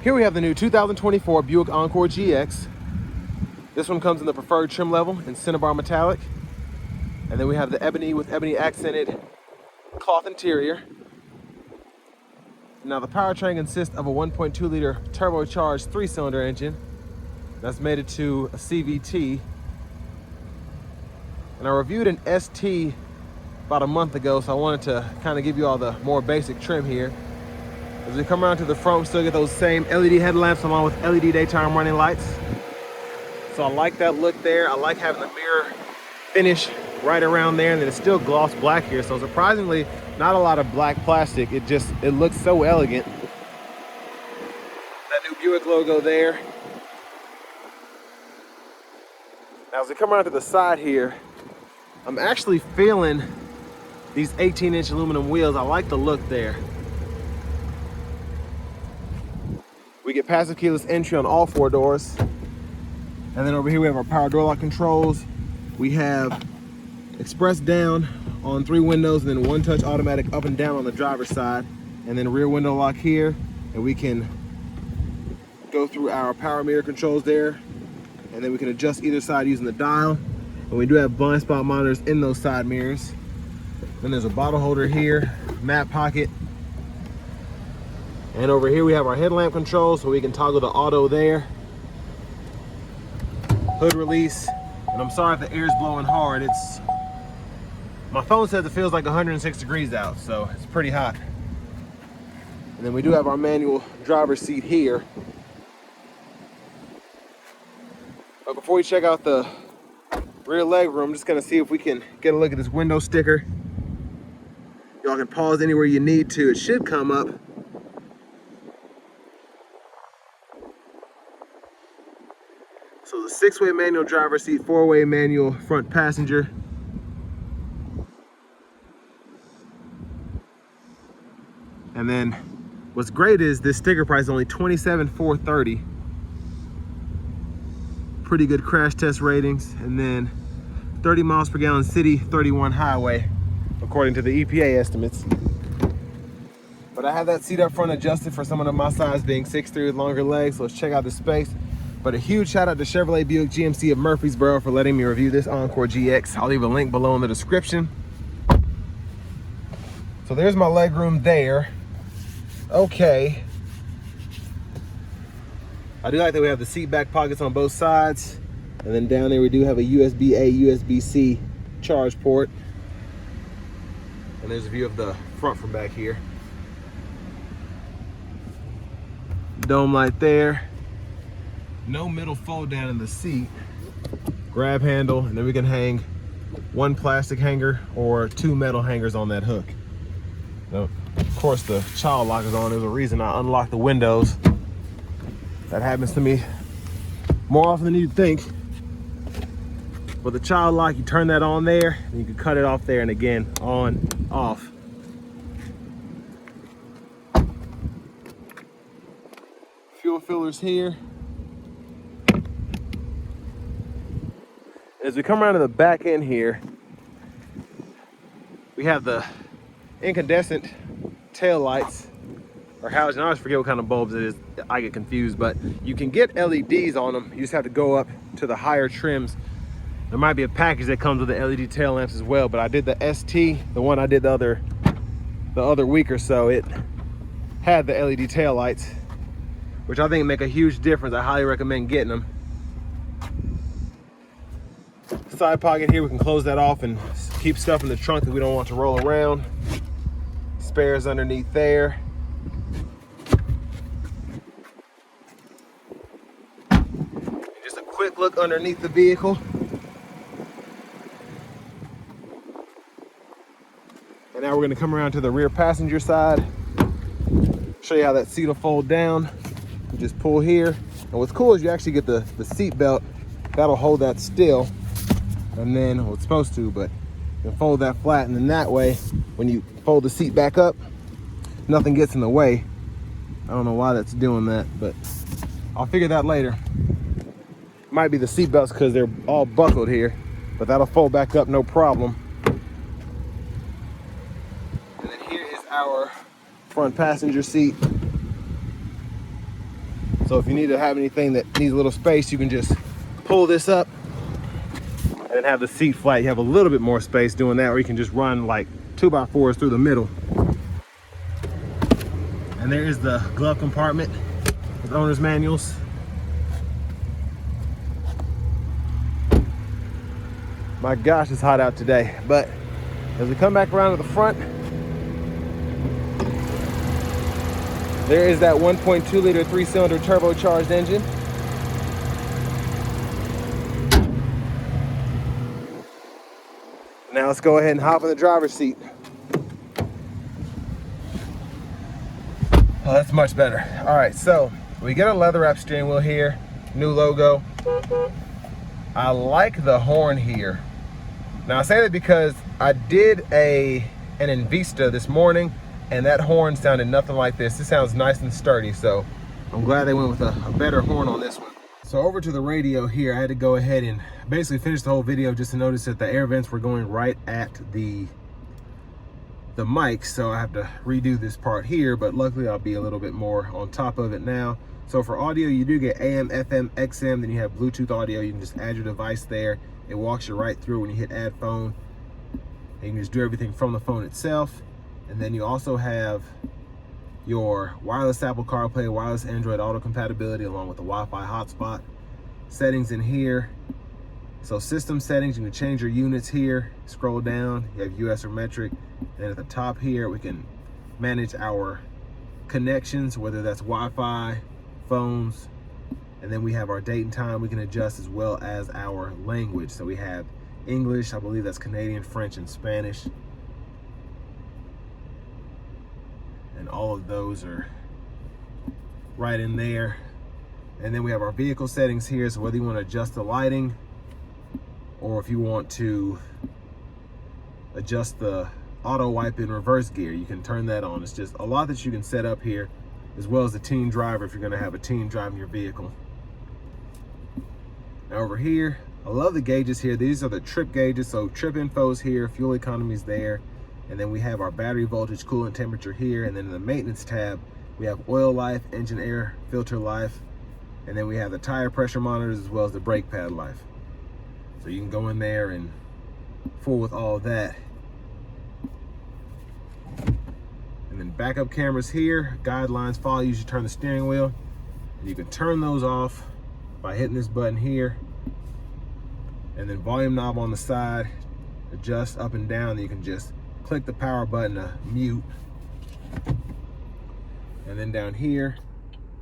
Here we have the new 2024 Buick Encore GX. This one comes in the preferred trim level in cinnabar metallic. And then we have the ebony with ebony accented cloth interior. Now the powertrain consists of a 1.2 liter turbocharged 3-cylinder engine. That's mated to a CVT. And I reviewed an ST about a month ago, so I wanted to kind of give you all the more basic trim here. As we come around to the front, we still get those same LED headlamps along with LED daytime running lights. So I like that look there. I like having the mirror finish right around there, and then it's still gloss black here. So surprisingly, not a lot of black plastic. It looks so elegant. That new Buick logo there. Now as we come around to the side here, I'm actually feeling these 18-inch aluminum wheels. I like the look there. We get passive keyless entry on all 4 doors. And then over here we have our power door lock controls. We have express down on 3 windows, and then 1-touch automatic up and down on the driver's side. And then rear window lock here. And we can go through our power mirror controls there. And then we can adjust either side using the dial. And we do have blind spot monitors in those side mirrors. Then there's a bottle holder here, map pocket. And over here we have our headlamp control, so we can toggle the auto there. Hood release. And I'm sorry if the air is blowing hard. My phone says it feels like 106 degrees out, so it's pretty hot. And then we do have our manual driver's seat here. But before we check out the rear leg room, I'm just gonna see if we can get a look at this window sticker. Y'all can pause anywhere you need to. It should come up. So the 6-way manual driver's seat, 4-way manual front passenger. And then what's great is this sticker price is only $27,430. Pretty good crash test ratings. And then 30 miles per gallon city, 31 highway, according to the EPA estimates. But I have that seat up front adjusted for someone of my size, being 6'3" with longer legs. So let's check out the space. But a huge shout out to Chevrolet Buick GMC of Murfreesboro for letting me review this Encore GX. I'll leave a link below in the description. So there's my leg room there. Okay. I do like that we have the seat back pockets on both sides. And then down there we do have a USB-A, USB-C charge port. And there's a view of the front from back here. Dome light there. No middle fold down in the seat. Grab handle, and then we can hang 1 plastic hanger or 2 metal hangers on that hook. Now, of course, the child lock is on. There's a reason I unlock the windows. That happens to me more often than you'd think. With the child lock, you turn that on there, and you can cut it off there, and again, on, off. Fuel fillers here. As we come around to the back end here, we have the incandescent tail lights or halogen. I always forget what kind of bulbs it is. I get confused, but you can get LEDs on them. You just have to go up to the higher trims. There might be a package that comes with the LED tail lamps as well, but I did the ST, the one I did the other week or so. It had the LED tail lights, which I think make a huge difference. I highly recommend getting them. Side pocket here, we can close that off and keep stuff in the trunk that we don't want to roll around. Spares underneath there. And just a quick look underneath the vehicle. And now we're going to come around to the rear passenger side. Show you how that seat will fold down. You just pull here. And what's cool is you actually get the seat belt. That'll hold that still. And then, well, it's supposed to, but you can fold that flat, and then that way, when you fold the seat back up, nothing gets in the way. I don't know why that's doing that, but I'll figure that later. Might be the seat belts because they're all buckled here, but that'll fold back up no problem. And then here is our front passenger seat. So if you need to have anything that needs a little space, you can just pull this up and have the seat flat. You have a little bit more space doing that, or you can just run like 2x4s through the middle. And there is the glove compartment with owner's manuals. My gosh, it's hot out today. But as we come back around to the front, there is that 1.2 liter 3-cylinder turbocharged engine. Now let's go ahead and hop in the driver's seat. Oh, that's much better. All right, so we get a leather wrap steering wheel here, new logo. I like the horn here. Now I say that because I did an Invista this morning, and that horn sounded nothing like this. It sounds nice and sturdy, so I'm glad they went with a better horn on this one. So over to the radio here, I had to go ahead and basically finish the whole video just to notice that the air vents were going right at the mic, so I have to redo this part here, but luckily I'll be a little bit more on top of it now. So for audio, you do get AM, FM, XM, then you have Bluetooth audio. You can just add your device there. It walks you right through when you hit add phone. And you can just do everything from the phone itself. And then you also have your wireless Apple CarPlay, wireless Android Auto compatibility, along with the Wi-Fi hotspot. Settings in here. So system settings, you can change your units here. Scroll down, you have US or metric. And at the top here, we can manage our connections, whether that's Wi-Fi, phones, and then we have our date and time we can adjust, as well as our language. So we have English, I believe that's Canadian, French, and Spanish. And all of those are right in there. And then we have our vehicle settings here, so whether you want to adjust the lighting, or if you want to adjust the auto wipe in reverse gear, you can turn that on. It's just a lot that you can set up here, as well as the teen driver if you're going to have a teen driving your vehicle. Now over here, I love the gauges here. These are the trip gauges, so trip info's here, fuel economy's there, and then we have our battery voltage, coolant temperature here, and then in the maintenance tab, we have oil life, engine air filter life, and then we have the tire pressure monitors as well as the brake pad life. So you can go in there and fool with all of that. And then backup cameras here, guidelines, follow, you should turn the steering wheel. And you can turn those off by hitting this button here. And then volume knob on the side, adjust up and down. You can just click the power button to mute. And then down here,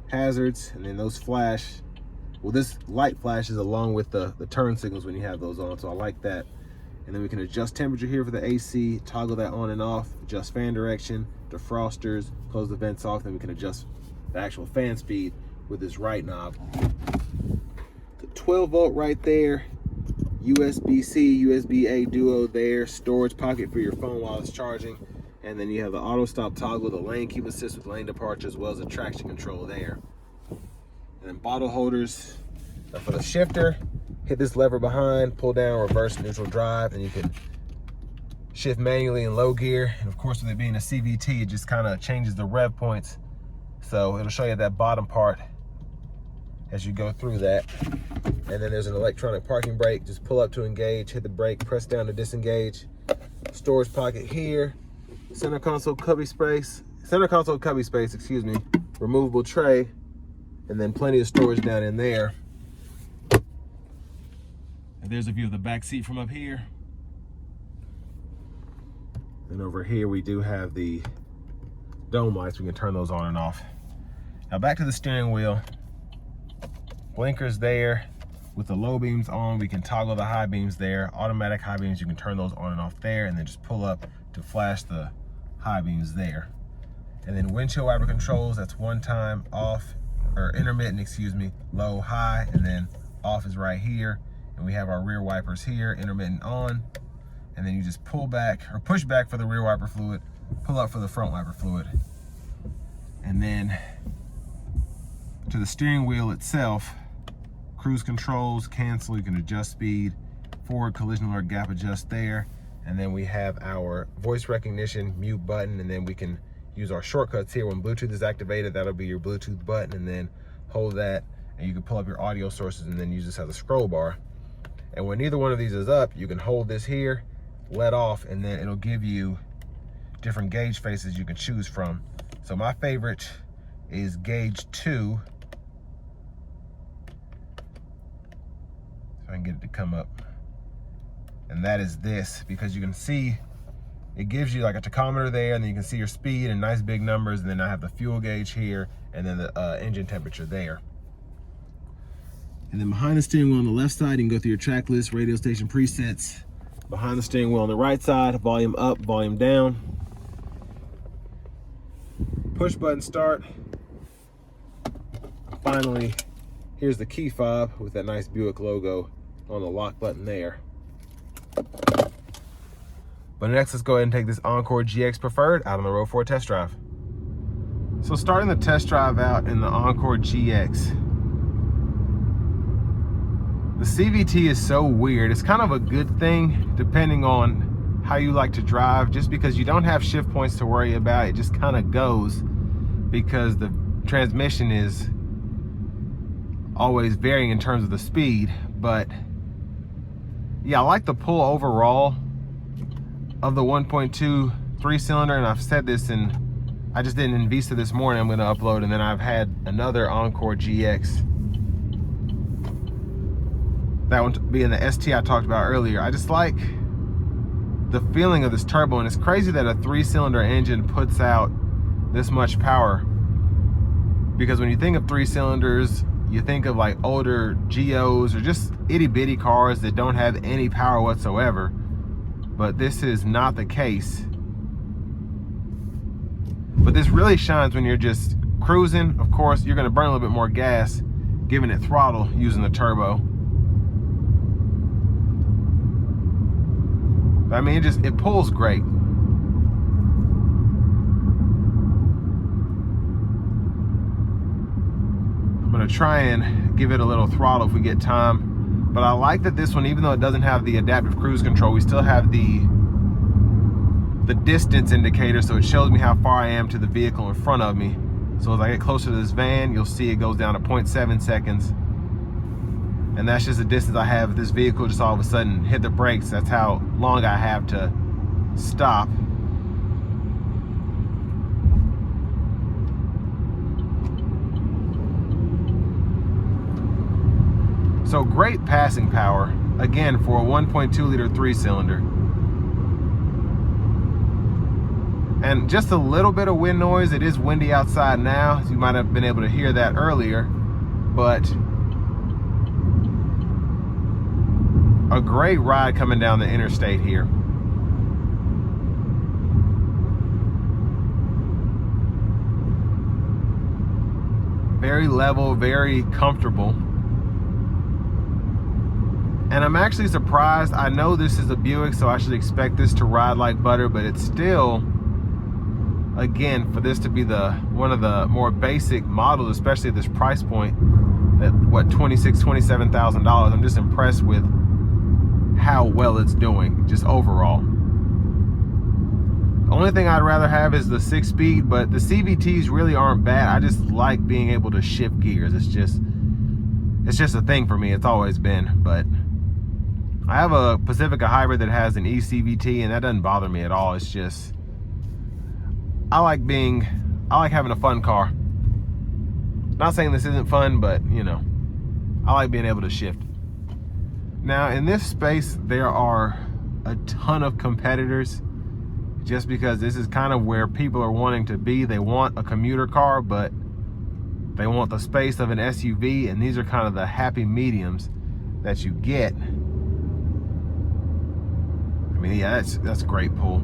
hazards, and then those flash. Well, this light flashes along with the turn signals when you have those on, so I like that. And then we can adjust temperature here for the AC, toggle that on and off, adjust fan direction, defrosters, close the vents off, then we can adjust the actual fan speed with this right knob. The 12 volt right there, USB-C, USB-A duo there, storage pocket for your phone while it's charging. And then you have the auto stop toggle, the lane keep assist with lane departure, as well as the traction control there. And then bottle holders. Now for the shifter, hit this lever behind, pull down, reverse, neutral drive, and you can shift manually in low gear. And of course, with it being a CVT, it just kind of changes the rev points. So it'll show you that bottom part as you go through that. And then there's an electronic parking brake. Just pull up to engage, hit the brake, press down to disengage. Storage pocket here. Center console cubby space, excuse me. Removable tray, and then plenty of storage down in there. And there's a view of the back seat from up here. And over here we do have the dome lights. We can turn those on and off. Now back to the steering wheel. Blinkers there. With the low beams on, we can toggle the high beams there. Automatic high beams, you can turn those on and off there, and then just pull up to flash the high beams there. And then windshield wiper controls, that's one time off, or intermittent, excuse me, low, high, and then off is right here. And we have our rear wipers here, intermittent on. And then you just pull back, or push back for the rear wiper fluid, pull up for the front wiper fluid. And then to the steering wheel itself, cruise controls, cancel, you can adjust speed, forward collision alert, gap adjust there. And then we have our voice recognition mute button, and then we can use our shortcuts here. When Bluetooth is activated, that'll be your Bluetooth button, and then hold that, and you can pull up your audio sources and then use this as a scroll bar. And when neither one of these is up, you can hold this here, let off, and then it'll give you different gauge faces you can choose from. So my favorite is gauge 2. If I can get it to come up. And that is this, because you can see it gives you like a tachometer there, and then you can see your speed and nice big numbers, and then I have the fuel gauge here, and then the engine temperature there. And then behind the steering wheel on the left side, you can go through your track list, radio station presets. Behind the steering wheel on the right side, volume up, volume down. Push button start. Finally, here's the key fob with that nice Buick logo on the lock button there. But next, let's go ahead and take this Encore GX Preferred out on the road for a test drive. So starting the test drive out in the Encore GX. The CVT is so weird. It's kind of a good thing depending on how you like to drive, just because you don't have shift points to worry about. It just kind of goes because the transmission is always varying in terms of the speed. But yeah, I like the pull overall of the 1.2 3-cylinder, and I've said this I just did an Vista this morning I'm going to upload, and then I've had another Encore GX. That one being the ST I talked about earlier. I just like the feeling of this turbo, and it's crazy that a 3-cylinder engine puts out this much power, because when you think of 3 cylinders, you think of like older Geos or just itty-bitty cars that don't have any power whatsoever, but this is not the case. But this really shines when you're just cruising. Of course, you're going to burn a little bit more gas giving it throttle using the turbo. I mean, it pulls great. I'm gonna try and give it a little throttle if we get time. But I like that this one, even though it doesn't have the adaptive cruise control, we still have the distance indicator, so it shows me how far I am to the vehicle in front of me. So as I get closer to this van, you'll see it goes down to 0.7 seconds. And that's just the distance I have if this vehicle just all of a sudden hit the brakes. That's how long I have to stop. So great passing power, again, for a 1.2 liter 3-cylinder. And just a little bit of wind noise. It is windy outside now, so you might have been able to hear that earlier, but a great ride coming down the interstate here. Very level, very comfortable. And I'm actually surprised. I know this is a Buick, so I should expect this to ride like butter, but it's still, again, for this to be one of the more basic models, especially at this price point, at what, $26,000, $27,000, I'm just impressed with how well it's doing, just overall. The only thing I'd rather have is the 6-speed, but the CVTs really aren't bad. I just like being able to shift gears. It's just a thing for me. It's always been. But I have a Pacifica hybrid that has an eCVT, and that doesn't bother me at all. It's just, I like having a fun car. Not saying this isn't fun, but you know, I like being able to shift. Now in this space, there are a ton of competitors, just because this is kind of where people are wanting to be. They want a commuter car, but they want the space of an SUV, and these are kind of the happy mediums that you get. I mean, yeah, that's a great pull.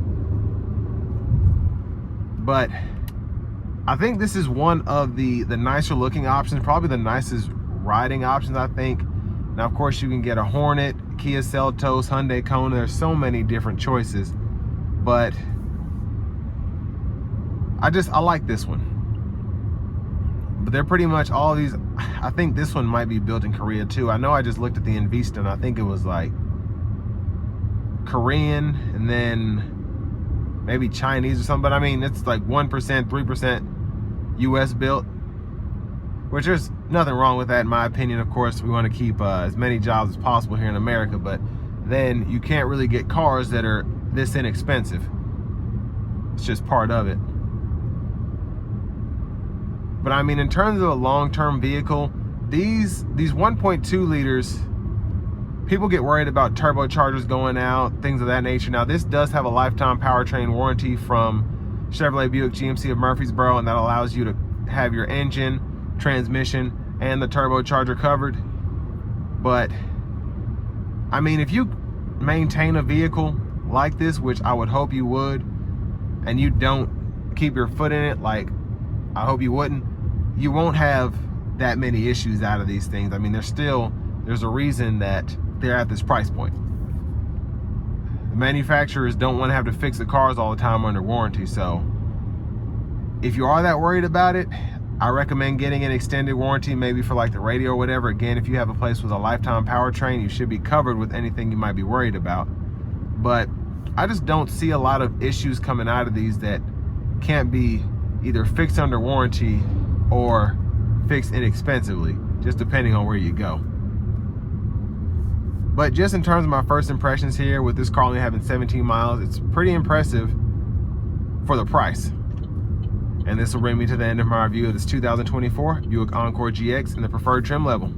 But I think this is one of the nicer looking options, probably the nicest riding options, I think. Now, of course, you can get a Hornet, Kia Seltos, Hyundai Kona. There's so many different choices, but I like this one. But they're pretty much all these. I think this one might be built in Korea too. I know I just looked at the Vista, and I think it was like Korean and then maybe Chinese or something. But I mean, it's like 1%, 3% US built, which there's nothing wrong with that in my opinion. Of course, we want to keep as many jobs as possible here in America, but then you can't really get cars that are this inexpensive. It's just part of it. But I mean, in terms of a long-term vehicle, these 1.2 liters, people get worried about turbochargers going out, things of that nature. Now, this does have a lifetime powertrain warranty from Chevrolet Buick GMC of Murfreesboro, and that allows you to have your engine, transmission, and the turbocharger covered. But I mean, if you maintain a vehicle like this, which I would hope you would, and you don't keep your foot in it, like I hope you wouldn't, you won't have that many issues out of these things. I mean, there's a reason that they're at this price point. The manufacturers don't want to have to fix the cars all the time under warranty. So if you are that worried about it, I recommend getting an extended warranty, maybe for like the radio or whatever. Again, if you have a place with a lifetime powertrain, you should be covered with anything you might be worried about. But I just don't see a lot of issues coming out of these that can't be either fixed under warranty or fixed inexpensively, just depending on where you go. But just in terms of my first impressions here, with this car only having 17 miles, it's pretty impressive for the price. And this will bring me to the end of my review of this 2024 Buick Encore GX in the preferred trim level.